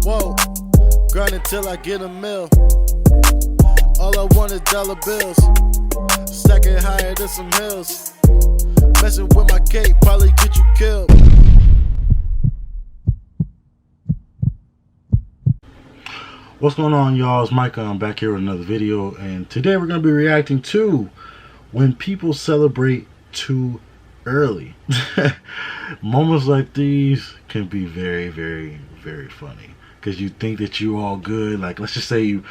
Whoa, grinding till I get a mill. All I want is dollar bills. Stacking higher than some hills. Messing with my cake, probably get you killed. What's going on, y'all? It's Micah. I'm back here with another video, and today we're going to be reacting to when people celebrate too early. Moments like these can be very, very, very funny because you think that you're all good. Like let's just say you're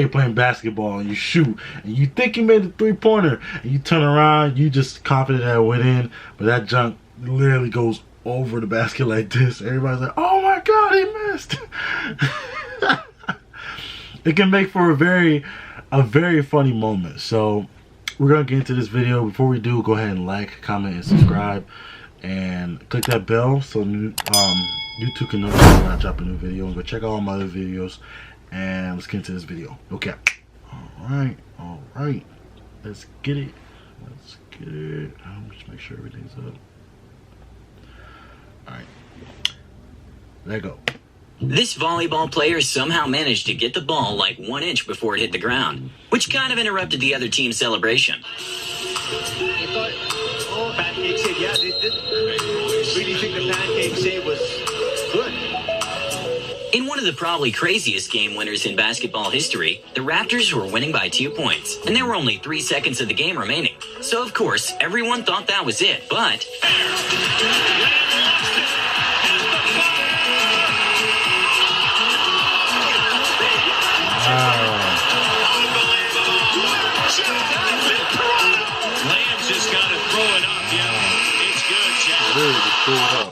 playing basketball and you shoot and you think you made a three-pointer and you turn around, you just confident that it went in, but that junk literally goes over the basket like this. Everybody's like, "Oh my God, he missed!" It can make for a very funny moment. So we're gonna get into this video. Before we do, go ahead and like, comment, and subscribe, and click that bell so YouTube can notify when I drop a new video. And go check out all my other videos. And let's get into this video. Okay. All right. Let's get it. Just make sure everything's up. All right. There you go. This volleyball player somehow managed to get the ball like 1 inch before it hit the ground, which kind of interrupted the other team's celebration. Pancake save, yeah, they did. Really think the pancake save was good. In one of the probably craziest game winners in basketball history, the Raptors were winning by 2 points, and there were only 3 seconds of the game remaining. So, of course, everyone thought that was it, but...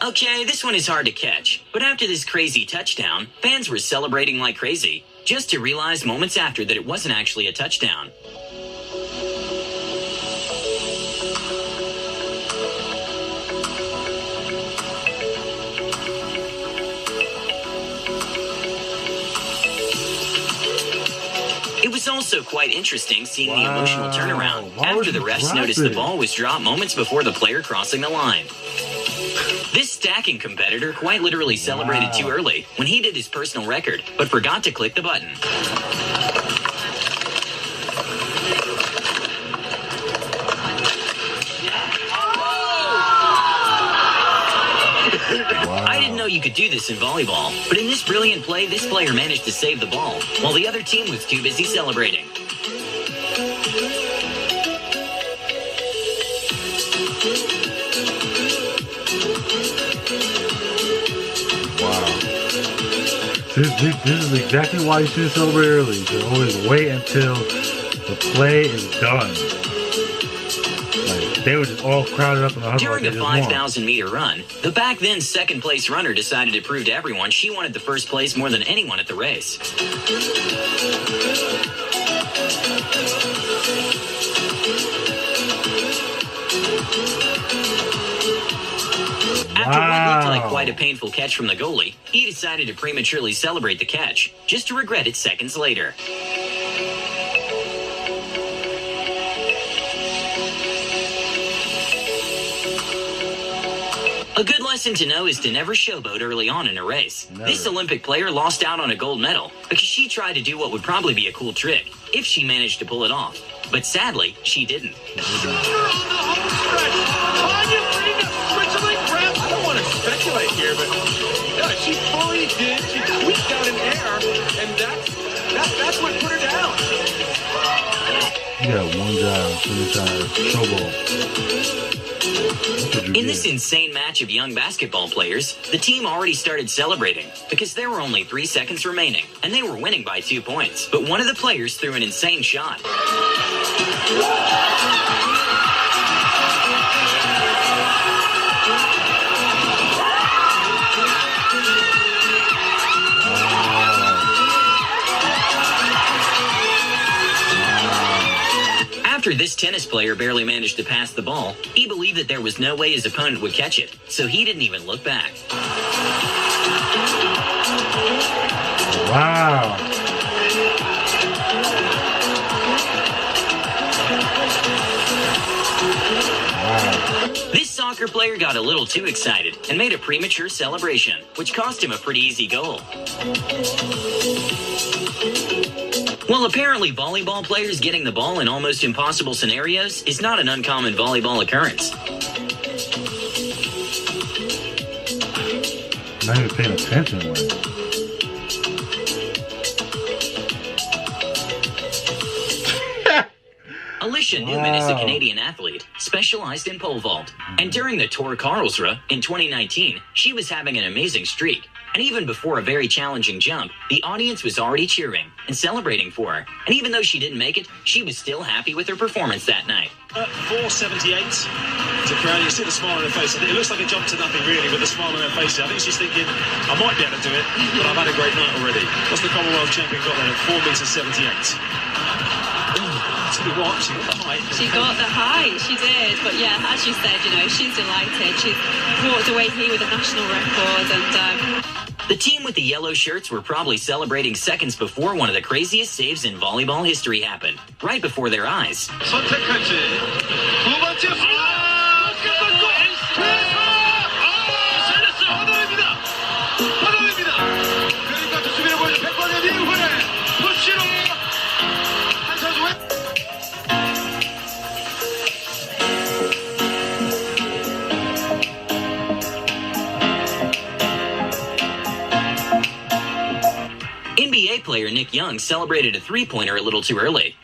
Okay, this one is hard to catch, but after this crazy touchdown, fans were celebrating like crazy, just to realize moments after that it wasn't actually a touchdown. It was also quite interesting seeing the emotional turnaround after the refs noticed the ball was dropped moments before the player crossing the line. This stacking competitor quite literally celebrated too early when he did his personal record, but forgot to click the button. I didn't know you could do this in volleyball, but in this brilliant play, this player managed to save the ball, while the other team was too busy celebrating. This is exactly why you shouldn't celebrate early. You should always wait until the play is done. Like, they were just all crowded up in the huddle. During a 5,000-meter run, the back then second-place runner decided to prove to everyone she wanted the first place more than anyone at the race. After what looked like quite a painful catch from the goalie, he decided to prematurely celebrate the catch, just to regret it seconds later. A good lesson to know is to never showboat early on in a race. Never. This Olympic player lost out on a gold medal because she tried to do what would probably be a cool trick, if she managed to pull it off. But sadly, she didn't. I don't want to speculate here, but yeah, she fully did. She tweaked out in air, and that's what put her down. You got one job, showball. In this insane match of young basketball players, the team already started celebrating because there were only 3 seconds remaining, and they were winning by 2 points. But one of the players threw an insane shot. After this tennis player barely managed to pass the ball, he believed that there was no way his opponent would catch it, so he didn't even look back. Wow. This soccer player got a little too excited and made a premature celebration, which cost him a pretty easy goal. Well, apparently volleyball players getting the ball in almost impossible scenarios is not an uncommon volleyball occurrence. Not even paying attention to it. Alicia Newman is a Canadian athlete, specialized in pole vault. And during the Tour Karlsruhe in 2019, she was having an amazing streak. And even before a very challenging jump, the audience was already cheering and celebrating for her. And even though she didn't make it, she was still happy with her performance that night. 478 to Crown. You see the smile on her face. It looks like a jump to nothing, really, with a smile on her face. I think she's thinking, I might be able to do it, but I've had a great night already. What's the Commonwealth champion got there at 4 meters 78? She got the height. She got the height, she did. But yeah, as you said, she's delighted. She's walked away here with a national record. And the team with the yellow shirts were probably celebrating seconds before one of the craziest saves in volleyball history happened, right before their eyes. NBA player Nick Young celebrated a three-pointer a little too early.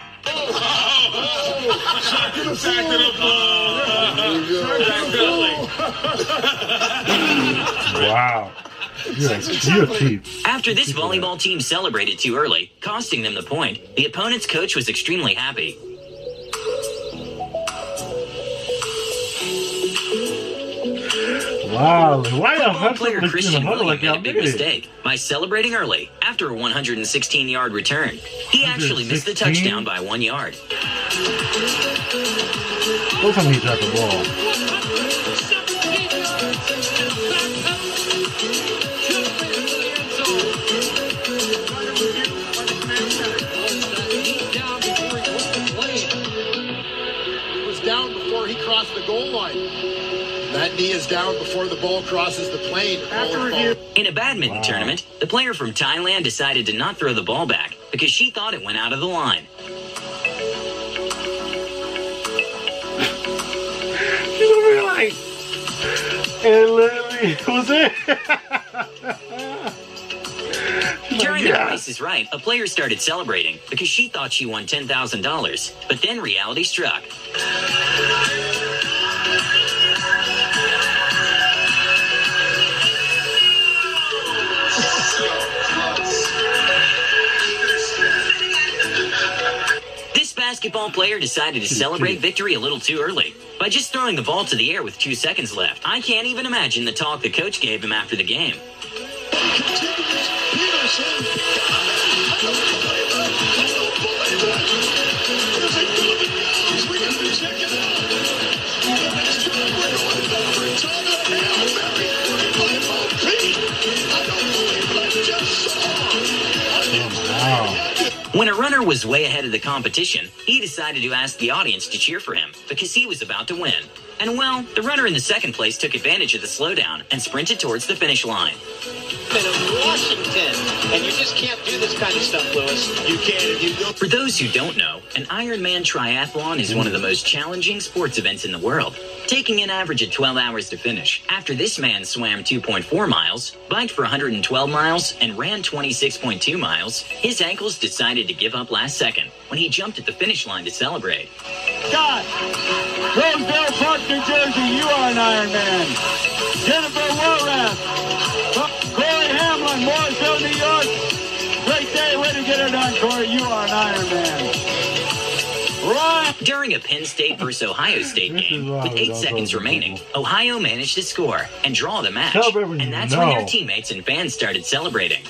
Wow. You're cheap. After this volleyball team celebrated too early, costing them the point, the opponent's coach was extremely happy. Wow, why Football player Christian William made a big mistake by celebrating early after a 116-yard return. He actually missed the touchdown by 1 yard. Both of them he dropped the ball. He was down before he crossed the goal line. That knee is down before the ball crosses the plane. After review. In a badminton tournament, the player from Thailand decided to not throw the ball back because she thought it went out of the line. She's gonna be like, it literally was it. During the Price is Right, a player started celebrating because she thought she won $10,000, but then reality struck. This basketball player decided to celebrate victory a little too early by just throwing the ball to the air with 2 seconds left. I can't even imagine the talk the coach gave him after the game. When a runner was way ahead of the competition, he decided to ask the audience to cheer for him because he was about to win. And well, the runner in the second place took advantage of the slowdown and sprinted towards the finish line. In Washington, and you just can't do this kind of stuff, Lewis. You can if you don't. For those who don't know, an Ironman triathlon is one of the most challenging sports events in the world, taking an average of 12 hours to finish. After this man swam 2.4 miles, biked for 112 miles, and ran 26.2 miles, his ankles decided to give up last second when he jumped at the finish line to celebrate. Scott, Rosedale Park, New Jersey, you are an Ironman. Jennifer Warrath, Corey Hamlin, Morrisville, New York. Great day, way to get her done, Corey. You are an Ironman. Right. During a Penn State versus Ohio State game, with 8 seconds remaining, Ohio managed to score and draw the match. And that's when their teammates and fans started celebrating.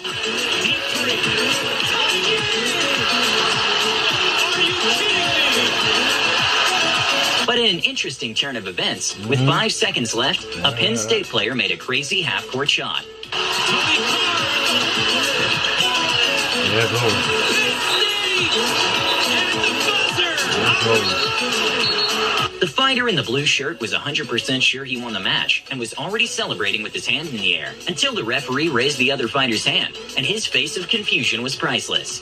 But in an interesting turn of events, with 5 seconds left, a Penn State player made a crazy half-court shot. The fighter in the blue shirt was 100% sure he won the match and was already celebrating with his hand in the air until the referee raised the other fighter's hand, and his face of confusion was priceless.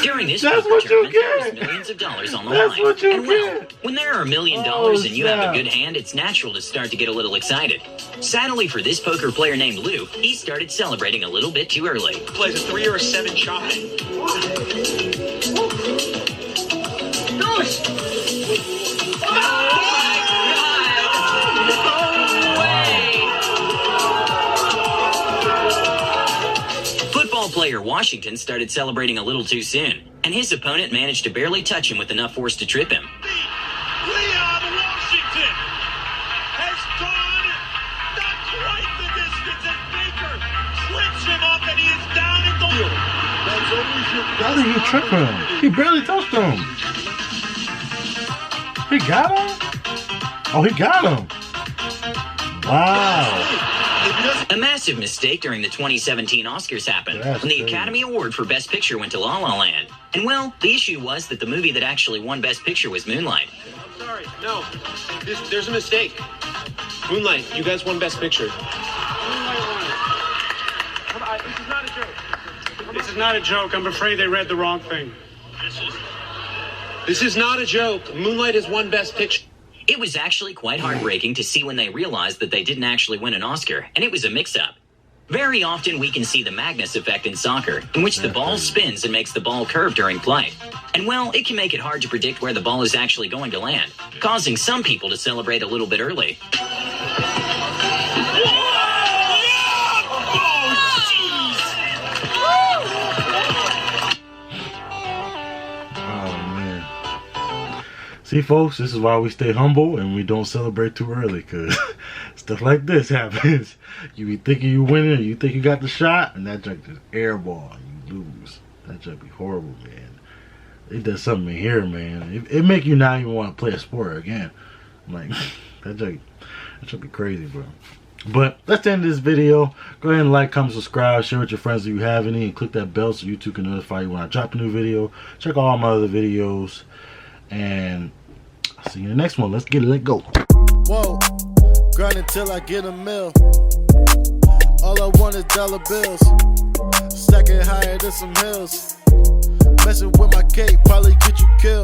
During this poker tournament, there was millions of dollars on the line. And well, when there are $1 million and you have a good hand, it's natural to start to get a little excited. Sadly for this poker player named Lou, he started celebrating a little bit too early. Plays a 3 or a 7 chopping. Player Washington started celebrating a little too soon, and his opponent managed to barely touch him with enough force to trip him. Leon Washington has gone not quite the distance, and Baker trips him up, and he is down at the field. That's always your How did he trip him? He barely touched him. He got him? Oh, he got him. Wow. A massive mistake during the 2017 Oscars happened when the Academy Award for Best Picture went to La La Land. And well, the issue was that the movie that actually won Best Picture was Moonlight. I'm sorry, no. There's a mistake. Moonlight, you guys won Best Picture. This is not a joke. This is not a joke. I'm afraid they read the wrong thing. This is not a joke. Moonlight has won Best Picture. It was actually quite heartbreaking to see when they realized that they didn't actually win an Oscar, and it was a mix-up. Very often we can see the Magnus effect in soccer, in which the ball spins and makes the ball curve during play. And well, it can make it hard to predict where the ball is actually going to land, causing some people to celebrate a little bit early. See, folks, this is why we stay humble and we don't celebrate too early, because stuff like this happens. You be thinking you winning, you think you got the shot, and that junk just airball and you lose. That junk be horrible, man. It does something in here, man. It make you not even want to play a sport again. I'm like, that junk be crazy, bro. But let's end this video. Go ahead and like, comment, subscribe, share with your friends if you have any, and click that bell so YouTube can notify you when I drop a new video. Check all my other videos, and I'll see you in the next one. Let's get it. Let's go. Whoa, grind until I get a mill. All I want is dollar bills. Stacking higher than some hills. Messing with my cake probably get you killed.